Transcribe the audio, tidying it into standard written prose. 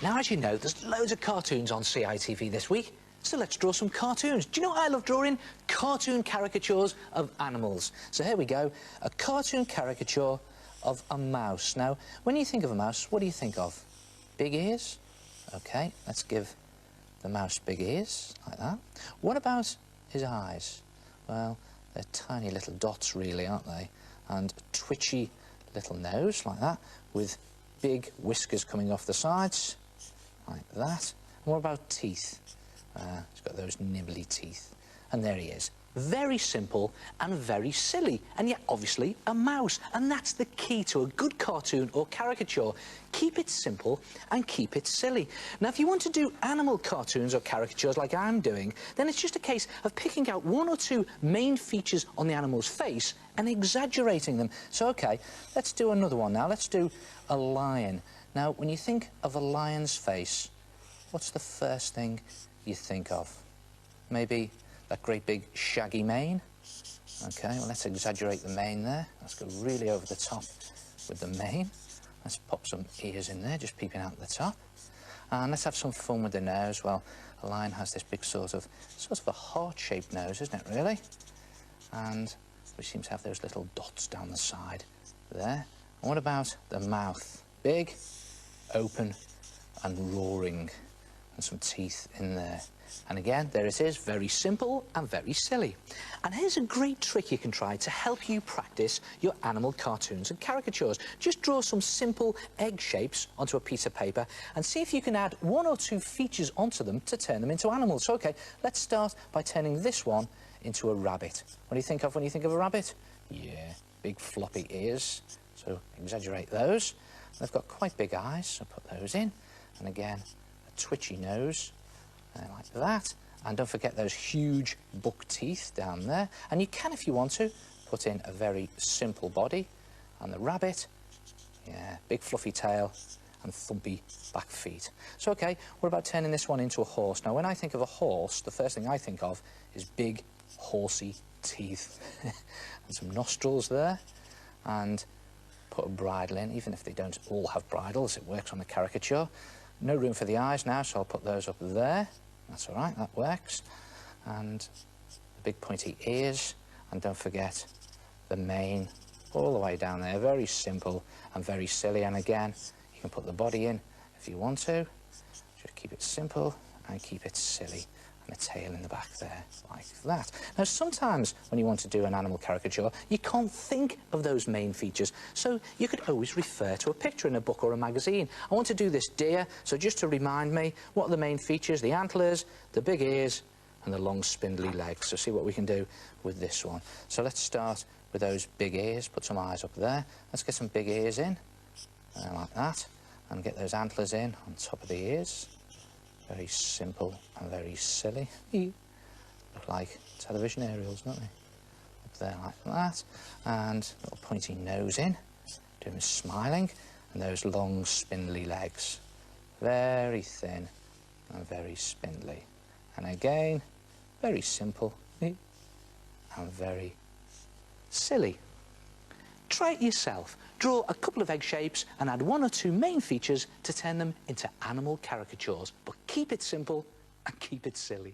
Now, as you know, there's loads of cartoons on CITV this week, so let's draw some cartoons. Do you know what I love drawing? Cartoon caricatures of animals. So here we go, a cartoon caricature of a mouse. Now, when you think of a mouse, what do you think of? Big ears? OK, let's give the mouse big ears, like that. What about his eyes? Well, they're tiny little dots, really, aren't they? And a twitchy little nose, like that, with big whiskers coming off the sides, like that. And what about teeth? He's got those nibbly teeth. And there he is. Very simple and very silly, and yet obviously a mouse. And that's the key to a good cartoon or caricature. Keep it simple and keep it silly. Now, if you want to do animal cartoons or caricatures like I'm doing, then it's just a case of picking out one or two main features on the animal's face and exaggerating them. So, OK, let's do another one now. Let's do a lion. Now, when you think of a lion's face, what's the first thing you think of? Maybe that great big shaggy mane. OK, well, let's exaggerate the mane there. Let's go really over the top with the mane. Let's pop some ears in there, just peeping out the top. And let's have some fun with the nose. Well, a lion has this big sort of a heart-shaped nose, isn't it, really? And we seem to have those little dots down the side there. And what about the mouth? Big, open, and roaring, and some teeth in there. And again, there it is, very simple and very silly. And here's a great trick you can try to help you practice your animal cartoons and caricatures. Just draw some simple egg shapes onto a piece of paper and see if you can add one or two features onto them to turn them into animals. So, OK, let's start by turning this one into a rabbit. What do you think of when you think of a rabbit? Yeah, big floppy ears. So exaggerate those. They've got quite big eyes, so put those in. And again, a twitchy nose. Like that, and don't forget those huge buck teeth down there. And you can, if you want to, put in a very simple body, and the rabbit, yeah, big fluffy tail and thumpy back feet. So, OK, what about turning this one into a horse? Now, when I think of a horse, the first thing I think of is big, horsey teeth and some nostrils there, and put a bridle in, even if they don't all have bridles, it works on the caricature. No room for the eyes now, so I'll put those up there. That's all right, that works. And the big pointy ears, and don't forget the mane all the way down there. Very simple and very silly. And again, you can put the body in if you want to. Just keep it simple and keep it silly. And a tail in the back there, like that. Now, sometimes when you want to do an animal caricature, you can't think of those main features, so you could always refer to a picture in a book or a magazine. I want to do this deer, so just to remind me, what are the main features? The antlers, the big ears, and the long spindly legs. So see what we can do with this one. So let's start with those big ears, put some eyes up there. Let's get some big ears in, like that, and get those antlers in on top of the ears. Very simple and very silly. Look like television aerials, don't they? Up there like that. And a little pointy nose in, doing him smiling. And those long spindly legs. Very thin and very spindly. And again, very simple and very silly. Try it yourself. Draw a couple of egg shapes and add one or two main features to turn them into animal caricatures. But keep it simple and keep it silly.